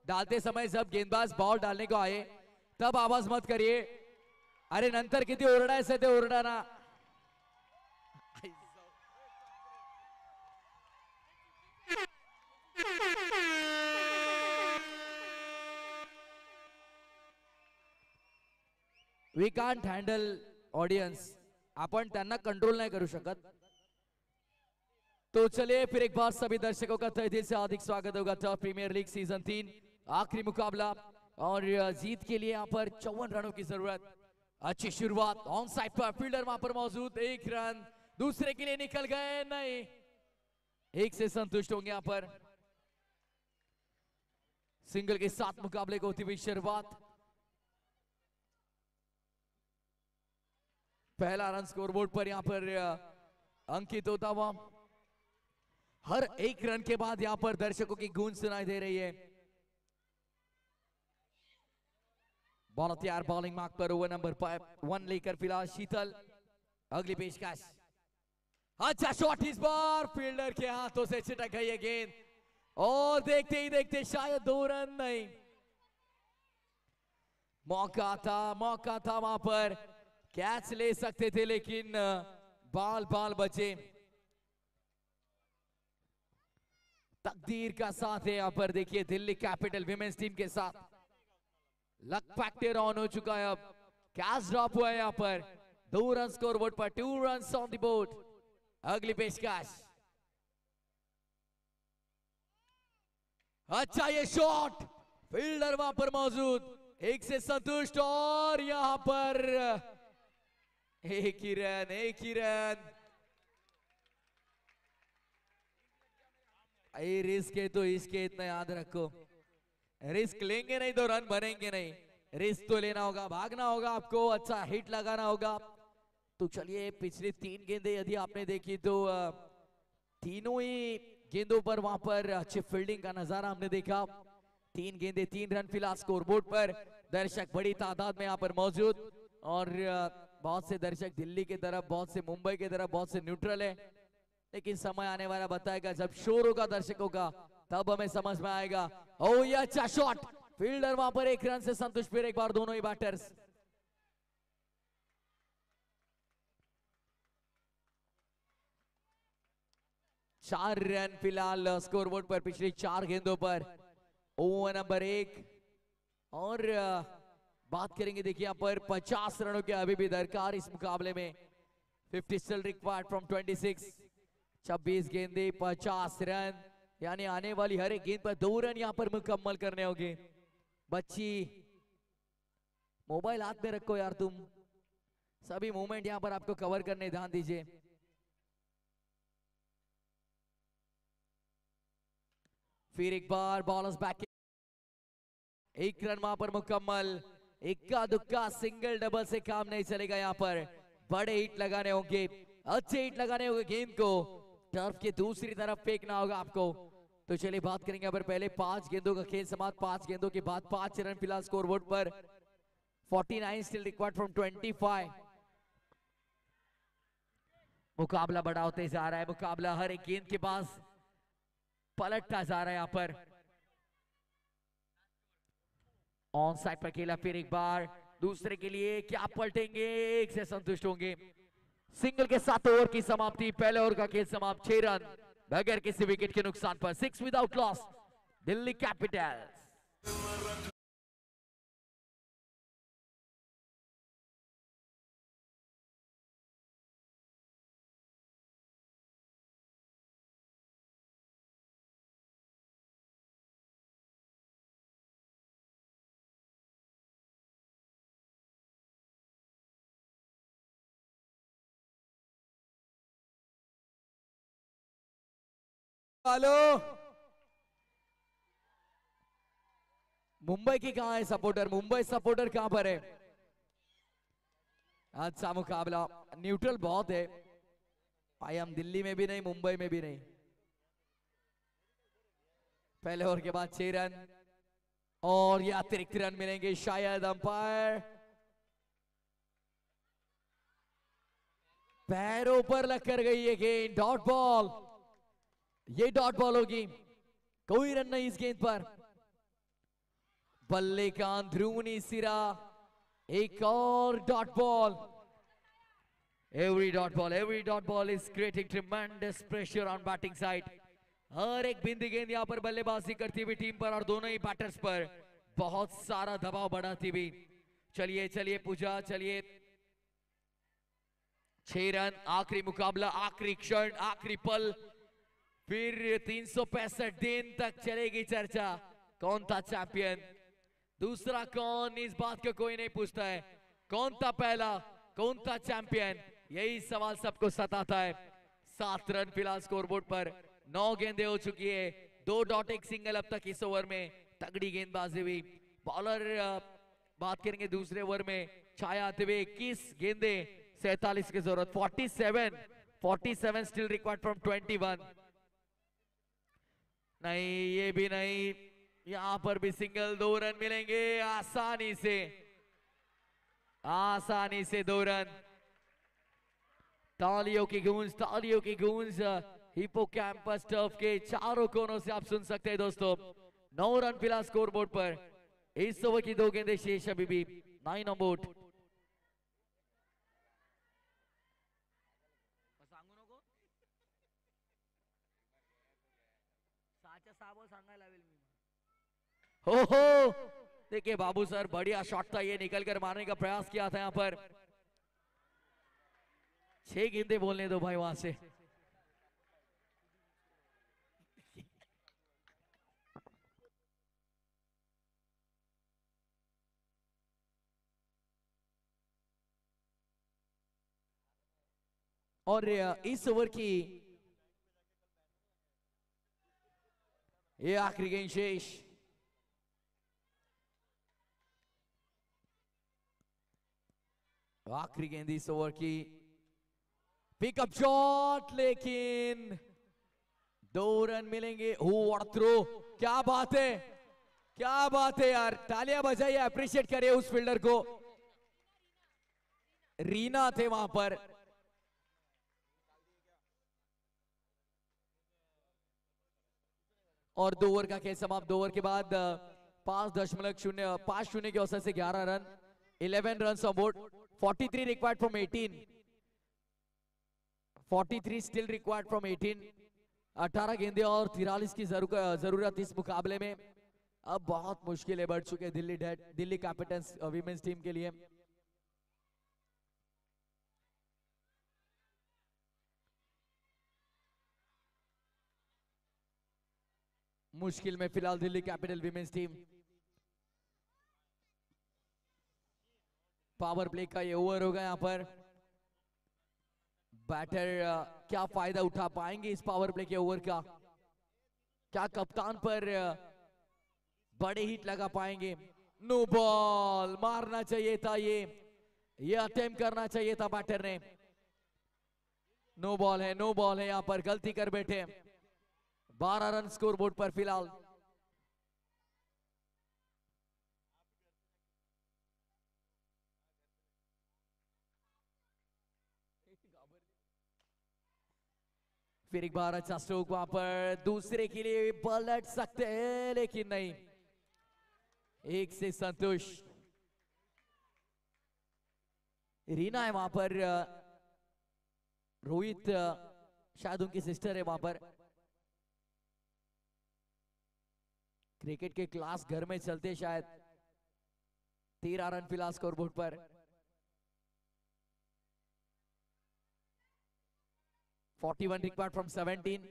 डालते समय जब गेंदबाज बॉल डालने को आए तब आवाज मत करिए. अरे नंतर किती ओरडायचं ते ओरडा ना. We can't handle audience. आपण त्यांना कंट्रोल नहीं करू शकत. तो चलिए फिर एक बार सभी दर्शकों का तहे दिल से हार्दिक स्वागत होगा टॉप प्रीमियर लीग सीजन 3 आखिरी मुकाबला और जीत के लिए यहाँ पर 54 रनों की जरूरत. अच्छी शुरुआत ऑन साइड पर फील्डर वहां पर मौजूद, एक रन दूसरे के लिए निकल गए, नहीं, एक से संतुष्ट होंगे यहाँ पर. सिंगल के साथ मुकाबले को होती हुई शुरुआत. पहला रन स्कोरबोर्ड पर यहाँ पर अंकित होता हुआ. हर एक रन के बाद यहाँ पर दर्शकों की गूंज सुनाई दे रही है. बॉल तैयार, बॉलिंग मार्क पर ओवर नंबर 1 लेकर फिलहाल शीतल. अगली पेशकश, अच्छा शॉट इस बार फील्डर के हाथों से छिटक गई है गेंद और देखते ही देखते शायद 2 रन नहीं. मौका था वहां पर, कैच ले सकते थे लेकिन बाल बचे. तकदीर का साथ है यहाँ पर. देखिए दिल्ली कैपिटल विमेंस टीम के साथ लक फैक्टर ऑन हो चुका है. अब कैच ड्रॉप हुआ है यहाँ पर. 2 रन स्कोरबोर्ड पर, 2 रन ऑन द बोर्ड. अगली पेशकश, अच्छा ये शॉट, फील्डर वहां पर मौजूद, एक से संतुष्ट और यहां पर एक ही रन. ये रिस्क है तो इसके इतना याद रखो, रिस्क लेंगे नहीं तो रन बनेंगे नहीं. रिस्क तो लेना होगा, भागना होगा आपको, अच्छा हिट लगाना होगा. तो चलिए पिछली 3 गेंदें यदि आपने देखी तो तीनों ही गेंदों पर वहां पर अच्छी फील्डिंग का नजारा हमने देखा. 3 गेंदें 3 रन फिलहाल स्कोरबोर्ड पर. दर्शक बड़ी तादाद में यहाँ पर मौजूद और बहुत से दर्शक दिल्ली की तरफ, बहुत से मुंबई की तरफ, बहुत से न्यूट्रल है. लेकिन समय आने वाला बताएगा, जब शोर होगा दर्शकों का तब हमें समझ में आएगा. ओ ये अच्छा शॉट, फील्डर वहां पर 1 रन से संतुष्ट. फिर एक बार दोनों ही बैटर्स. चार रन फिलहाल स्कोरबोर्ड पर पिछली 4 गेंदों पर. ओवर नंबर 1 और बात करेंगे देखिए यहाँ पर 50 रनों के अभी भी दरकार इस मुकाबले में. 50 स्टिल रिक्वायर्ड फ्रॉम 26. 26 गेंदे 50 रन, यानी आने वाली हर एक गेंद पर 2 रन यहाँ पर मुकम्मल करने होंगे. बच्ची मोबाइल हाथ में रखो यार, तुम सभी मूवमेंट यहाँ पर आपको कवर करने ध्यान दीजिए. फिर एक बार बॉलर्स बैक, 1 रन वहां पर मुकम्मल. इक्का दुक्का सिंगल डबल से काम नहीं चलेगा यहाँ पर. बड़े हिट लगाने होंगे, अच्छे हिट लगाने होंगे. गेंद को टर्फ के दूसरी तरफ फेंकना होगा आपको. तो चलिए बात करेंगे यहाँ पर पहले 5 गेंदों का खेल समाप्त. 5 गेंदों के बाद 5 रन फिलहाल स्कोरबोर्ड पर. 49 स्टिल रिक्वायर्ड फ्रॉम 25. मुकाबला बड़ा होते जा रहा है. मुकाबला हर एक गेंद के पास पलटता जा रहा है यहाँ पर. ऑन साइड पर खेला, फिर एक बार दूसरे के लिए क्या पलटेंगे, 1 से संतुष्ट होंगे. सिंगल के साथ ओवर की समाप्ति. पहले ओवर का खेल समाप्त. 6 रन बगैर किसी विकेट के नुकसान पर. 6 without loss Delhi Capitals. Hello, Mumbai की कहां है सपोर्टर? मुंबई सपोर्टर कहां पर है? अच्छा मुकाबला न्यूट्रल बहुत है. भाई हम दिल्ली में भी नहीं, मुंबई में भी नहीं. पहले ओवर के बाद 6 रन और ये अतिरिक्त रन मिलेंगे शायद. अंपायर पैरों पर लग कर गई है गेंद. डॉट बॉल, ये डॉट बॉल होगी. कोई रन नहीं इस गेंद पर. बल्ले का अंदरूनी सिरा, एक और dot ball. every dot ball is creating tremendous pressure on batting side. हर एक बिंदी गेंद यहाँ पर बल्लेबाजी करती हुई टीम पर और दोनों ही बैटर्स पर बहुत सारा दबाव बढ़ाती हुई. चलिए चलिए पूजा, चलिए 6 रन, आखिरी मुकाबला, आखिरी क्षण, आखिरी पल, फिर 365 दिन तक चलेगी चर्चा कौन था चैंपियन, दूसरा कौन, इस बात को कोई नहीं पूछता है। कौन था पहला, कौन था चैंपियन, यही सवाल सबको सताता है। 7 रन फिलहाल स्कोरबोर्ड पर, 9 गेंदें हो चुकी है, 2 डॉट, एक सिंगल अब तक इस ओवर में। तगड़ी गेंदबाजी हुई। बॉलर बात करेंगे दूसरे ओवर में, छाया आते हुए 21 गेंदे, 47 की जरूरत, 47 स्टिल रिक्वायर्ड फ्रॉम 21। नहीं, ये भी नहीं, यहां पर भी सिंगल, 2 रन मिलेंगे आसानी से, आसानी से 2 रन। तालियों की गूंज, तालियों की गूंज हिप्पोकैम्पस टर्फ के चारों कोनों से आप सुन सकते हैं दोस्तों। 9 रन फिलहाल स्कोरबोर्ड पर, इस ओवर की 2 गेंदें शेष अभी भी, 9 ऑन बोर्ड। हो देखिए बाबू सर, बढ़िया शॉट था ये, निकल कर मारने का प्रयास किया था यहां पर। 6 गेंदे बोलने दो भाई वहां से। और इस ओवर की ये आखिरी गेंद शेष। आखिरी गेंद इस ओवर की, पिकअप शॉट, लेकिन 2 रन मिलेंगे। व्हाट थ्रो, क्या बात है, क्या बात है यार, तालियां बजाइए, अप्रिशिएट करिए उस फील्डर को। रीना थे वहां पर। और 2 ओवर का खेल समाप्त। 2 ओवर के बाद 5.05 के औसत से 11 run, 11 run on board, 43 required from 18, 43 still required from 18। 18 गेंदे और 43 की जरूरत इस मुकाबले में। अब बहुत मुश्किलें बढ़ चुके हैं दिल्ली कैपिटल्स वीमेंस टीम के लिए। मुश्किल में फिलहाल Delhi capital women's team. Power play का ये ओवर होगा यहाँ पर। बैटर क्या फायदा उठा पाएंगे इस पावर प्ले के ओवर का, क्या कप्तान पर बड़े हिट लगा पाएंगे। नो बॉल, मारना चाहिए था ये अटेम्प्ट करना चाहिए था बैटर ने। नो बॉल है, नो बॉल है, यहां पर गलती कर बैठे। 12 रन स्कोरबोर्ड पर फिलहाल। फिर एक बार अच्छा स्ट्रोक वहां पर, दूसरे के लिए पलट सकते हैं लेकिन नहीं, 1 से संतोष। रीना है वहां पर, रोहित शायद उनकी सिस्टर है वहां पर। क्रिकेट के क्लास घर में चलते शायद। 13 रन फिलहाल स्कोरबोर्ड पर। (41 रिक्वायर्ड फ्रॉम 17।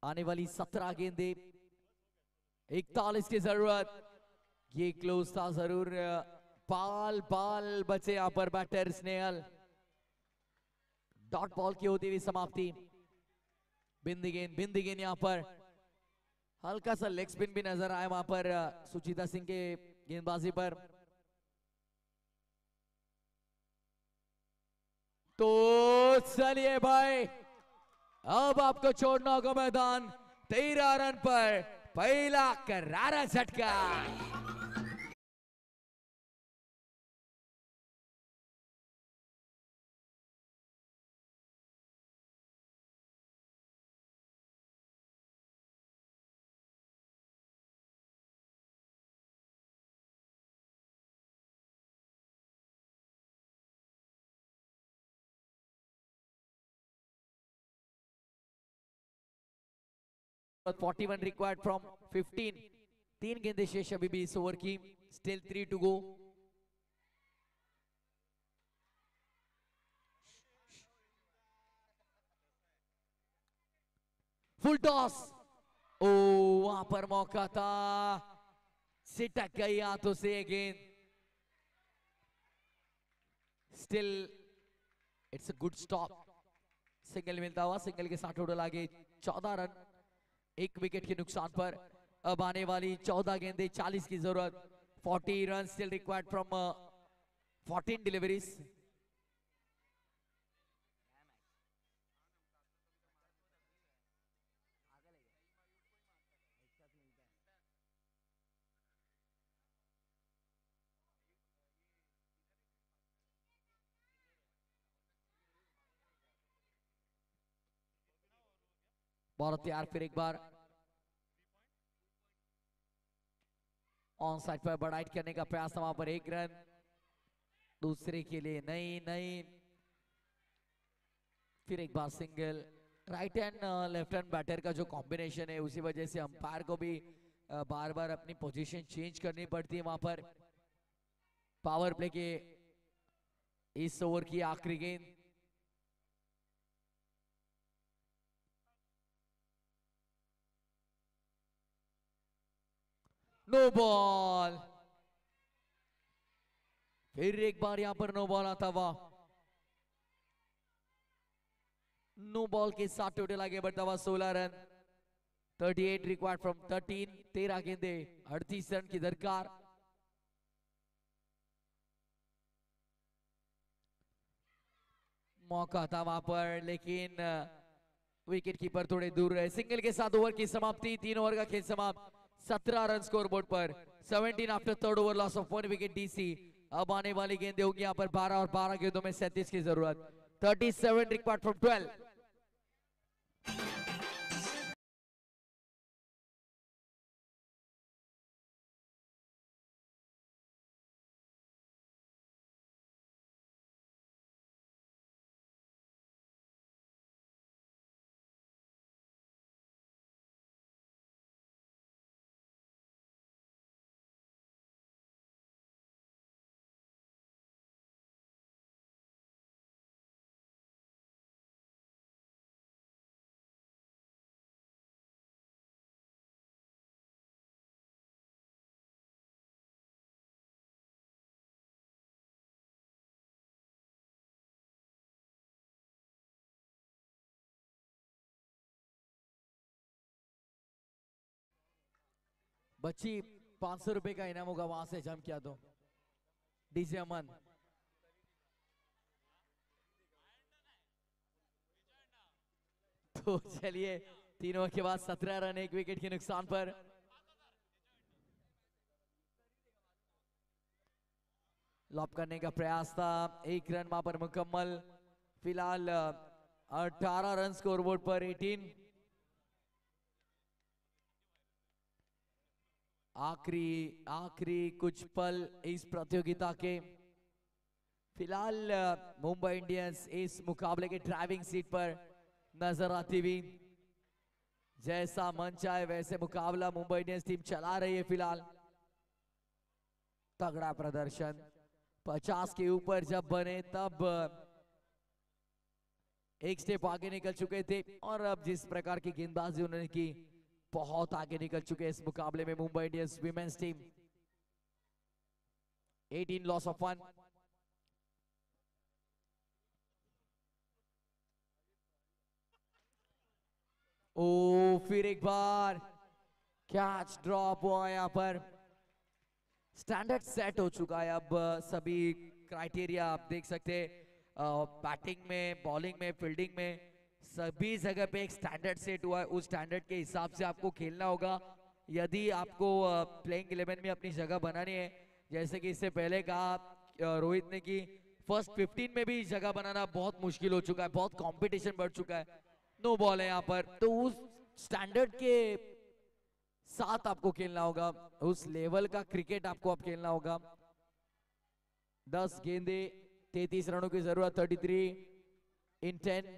आने वाली 17 गेंदे, 41 की जरूरत। ये क्लोज था जरूर, पाल बचे यहां पर बैटर स्नेहल। डॉट बॉल की होती हुई समाप्ति। बिंदी गेंद यहां पर। हल्का सा लेग स्पिन भी नजर आया वहां पर सुचिता सिंह के गेंदबाजी पर। तो चलिए भाई, अब आपको छोड़ना होगा मैदान। 13 रन पर पहला करारा झटका। But 41 required from 15. 3 गेंदें शेष अभी भी इस ओवर की, still 3 to go। Full toss. ओ वहां पर मौका था, सिटक गई हाथों से गेंद। Still it's a good stop. Single मिलता हुआ, सिंगल के साथ टोटल आगे 14 रन, 1 विकेट के नुकसान पर। अब आने वाली 14 गेंदे, 40 की जरूरत। 40 run still required from 14 deliveries. बहुत तैयार, फिर एक बार ऑन साइड पर बड़ाइट करने का प्रयास था, वहां पर 1 रन। दूसरे के लिए नहीं नहीं, फिर एक बार single. Right hand left hand batter का जो कॉम्बिनेशन है, उसी वजह से अंपायर को भी बार बार अपनी पोजीशन चेंज करनी पड़ती है वहां पर। पावर प्ले के इस ओवर की आखिरी गेंद। No ball. फिर एक बार यहां पर नो बॉल आता हुआ। नो बॉल के साथ टोटल आगे बढ़ता हुआ 16 रन। 38 required from 13। 13 गेंदे, 38 रन की दरकार। मौका था वहां पर, लेकिन विकेट कीपर थोड़े दूर रहे। सिंगल के साथ ओवर की समाप्ति, 3 ओवर का खेल समाप्त। 17 रन स्कोर बोर्ड पर। 17 after third over, loss of 1 wicket DC. अब आने वाली गेंदें होगी यहाँ पर 12 और 12 गेंदों में 37 की जरूरत। 37 रिक्वायर्ड फ्रॉम 12। बच्ची 500 रुपए का इनाम होगा, वहां से जम किया तो डीजे अमन। तो चलिए, 3 ओवर के बाद 17 रन, 1 विकेट के नुकसान पर। लॉप करने का प्रयास था, 1 रन वहां पर मुकम्मल। फिलहाल 18 रन स्कोरबोर्ड पर। 18। आखिरी आखिरी कुछ पल इस प्रतियोगिता के। फिलहाल मुंबई इंडियंस इस मुकाबले के ड्राइविंग सीट पर नजर आती हुई। जैसा मन चाहे वैसे मुकाबला मुंबई इंडियंस टीम चला रही है फिलहाल। तगड़ा प्रदर्शन। 50 के ऊपर जब बने तब एक स्टेप आगे निकल चुके थे, और अब जिस प्रकार की गेंदबाजी उन्होंने की, बहुत आगे निकल चुके हैं इस मुकाबले में Mumbai Indians women's team. 18 loss of 1। ओ फिर एक बार कैच ड्रॉप हुआ यहाँ पर। स्टैंडर्ड सेट हो चुका है अब, सभी क्राइटेरिया आप देख सकते हैं। बैटिंग में, बॉलिंग में, फील्डिंग में, सभी जगह पे एक स्टैंडर्ड सेट हुआ है। उस स्टैंडर्ड के हिसाब से आपको खेलना होगा यदि आपको प्लेइंग 11 में अपनी जगह बनानी है। जैसे कि इससे पहले कहा रोहित ने कि फर्स्ट 15 में भी जगह बनाना बहुत मुश्किल हो चुका है, बहुत कंपटीशन बढ़ चुका है। नो बॉल है यहाँ पर, तो उस स्टैंडर्ड के साथ आपको खेलना होगा, उस लेवल का क्रिकेट आपको अब खेलना होगा। 10 गेंदे, 33 रनों की जरूरत। 33 इन 10।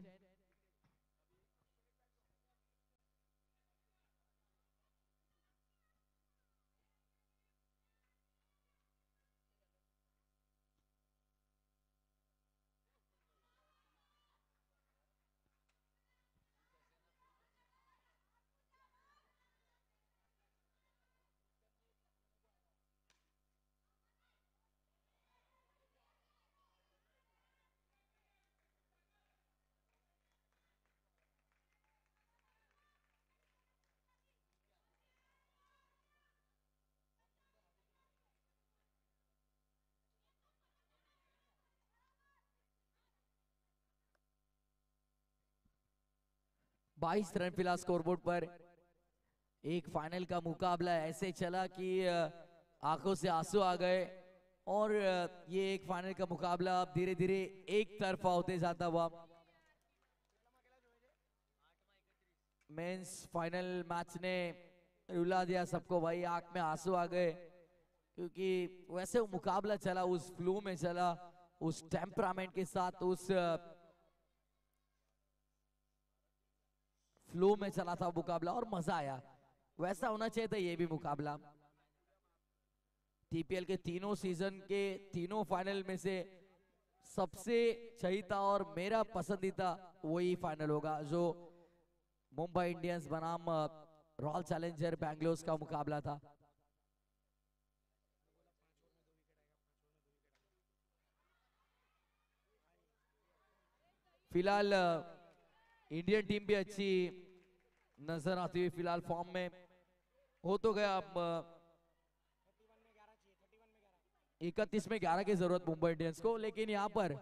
22 रन फिलहाल स्कोरबोर्ड पर। एक फाइनल का मुकाबला ऐसे चला कि आंखों से आंसू आ गए और ये एक फाइनल का मुकाबला अब धीरे धीरे एक तरफा होते जाता हुआ। मेंस फाइनल मैच ने रुला दिया सबको भाई, आंख में आंसू आ गए क्योंकि वैसे वो मुकाबला चला, उस फ्लो में चला, उस टेम्परामेंट के साथ, उस फ्लो में चला था मुकाबला और मजा आया। वैसा होना चाहिए था ये भी मुकाबला। टीपीएल के तीनों सीजन के तीनों फाइनल में से सबसे चहीता और मेरा पसंदीदा वही फाइनल होगा जो मुंबई इंडियंस बनाम रॉयल चैलेंजर बैंगलोर का मुकाबला था। फिलहाल इंडियन टीम भी अच्छी नजर आती हुई फिलहाल फॉर्म में हो तो गया। अब 31 में 11 की जरूरत मुंबई इंडियंस को, लेकिन यहाँ पर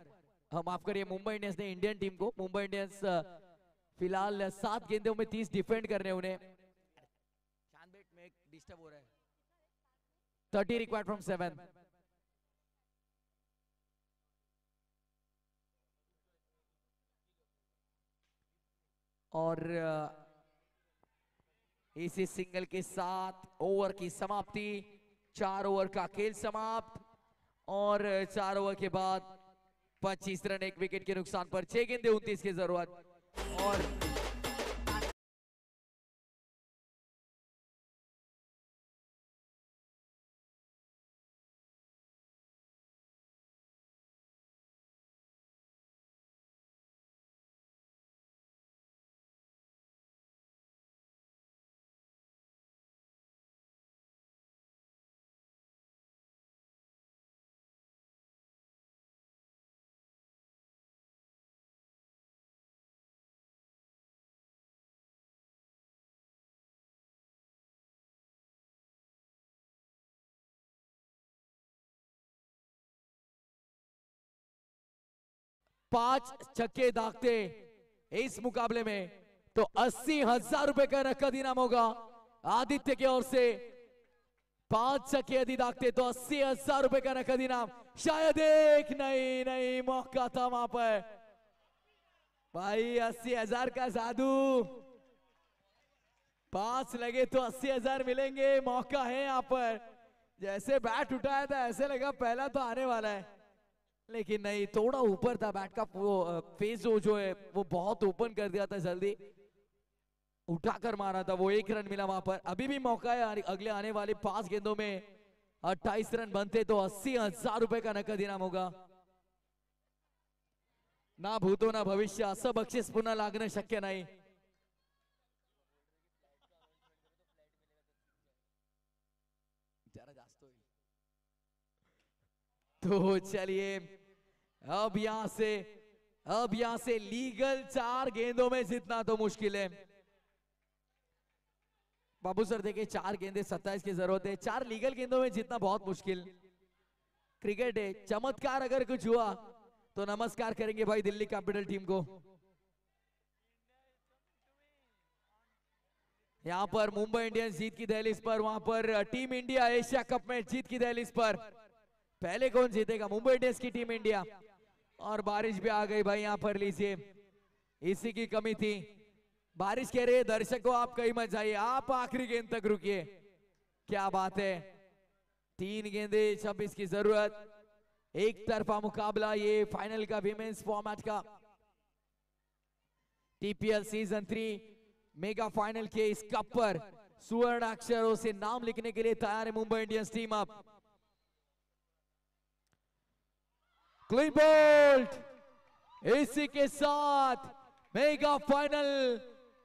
माफ करिए मुंबई इंडियंस ने इंडियन टीम को, मुंबई इंडियंस फिलहाल 7 गेंदों में 30 डिफेंड करने उन्हें। में डिस्टर्ब हो रहा है। 30 रिक्वायर्ड फ्रॉम 7। और इसी सिंगल के साथ ओवर की समाप्ति, 4 ओवर का खेल समाप्त और 4 ओवर के बाद 25 रन 1 विकेट के नुकसान पर 6 गेंदे 29 की जरूरत। और पांच छक्के दागते इस मुकाबले में तो 80,000 रुपए का नकद इनाम होगा आदित्य की ओर से। 5 छक्के यदि दागते तो 80,000 रुपए का नकद इनाम। शायद एक नहीं मौका था वहां पर भाई, 80,000 का जादू। 5 लगे तो 80,000 मिलेंगे, मौका है यहाँ पर। जैसे बैट उठाया था ऐसे लगा पहला तो आने वाला है, लेकिन नहीं, थोड़ा ऊपर था बैट का वो फेस जो है वो बहुत ओपन कर दिया था, जल्दी उठाकर मारा था वो। 1 रन मिला वहां पर। अभी भी मौका है, अगले आने वाले 5 गेंदों में 28 रन बनते तो 80,000 रुपए का नकद इनाम होगा। ना भूतो ना भविष्य, असं बक्षीस पुन्हा लागणं शक्य नाही। जरा जास्त होईल तो चलिए अब यहां से लीगल 4 गेंदों में जीतना तो मुश्किल है। बाबू सर देखिए 4 गेंदे 27 की जरूरत है, 4 लीगल गेंदों में जीतना बहुत मुश्किल। क्रिकेट है, चमत्कार अगर कुछ हुआ तो नमस्कार करेंगे भाई दिल्ली कैपिटल टीम को। यहां पर मुंबई इंडियंस जीत की दहलीज पर, वहां पर टीम इंडिया एशिया कप में जीत की दहलीज पर। पहले कौन जीतेगा? मुंबई इंडियंस की टीम इंडिया। और बारिश भी आ गई भाई यहां पर, लीजिए इसी की कमी थी। बारिश कह रही है दर्शकों आप कहीं मत जाइए, आप आखिरी गेंद तक रुकिए। क्या बात है, 3 गेंदे 26 की जरूरत। एक तरफा मुकाबला ये फाइनल का विमेंस फॉर्मेट का टीपीएल सीजन 3 मेगा फाइनल के इस कप पर स्वर्ण अक्षरों से नाम लिखने के लिए तैयार है मुंबई इंडियंस टीम। अब क्लीन बोल्ट इसी के साथ मेगा फाइनल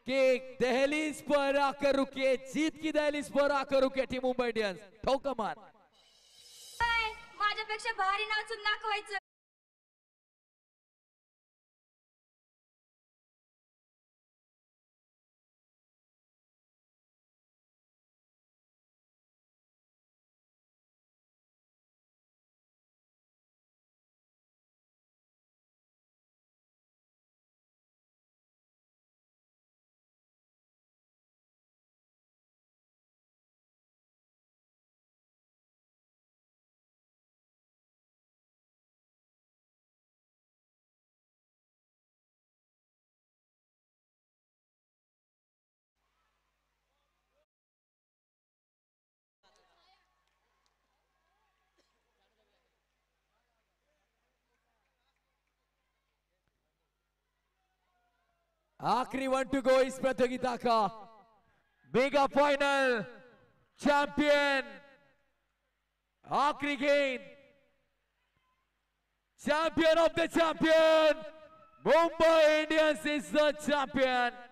के दहलीज पर आकर रुके, जीत की दहलीज पर आकर रुके टीम मुंबई इंडियंस। ठोका मार, माझ्यापेक्षा भारी नाचून दाखवायचं। आखिरी 1 टू गो इस प्रतियोगिता का मेगा फाइनल चैंपियन आखिरी गेंद champion of the champion Mumbai Indians is the champion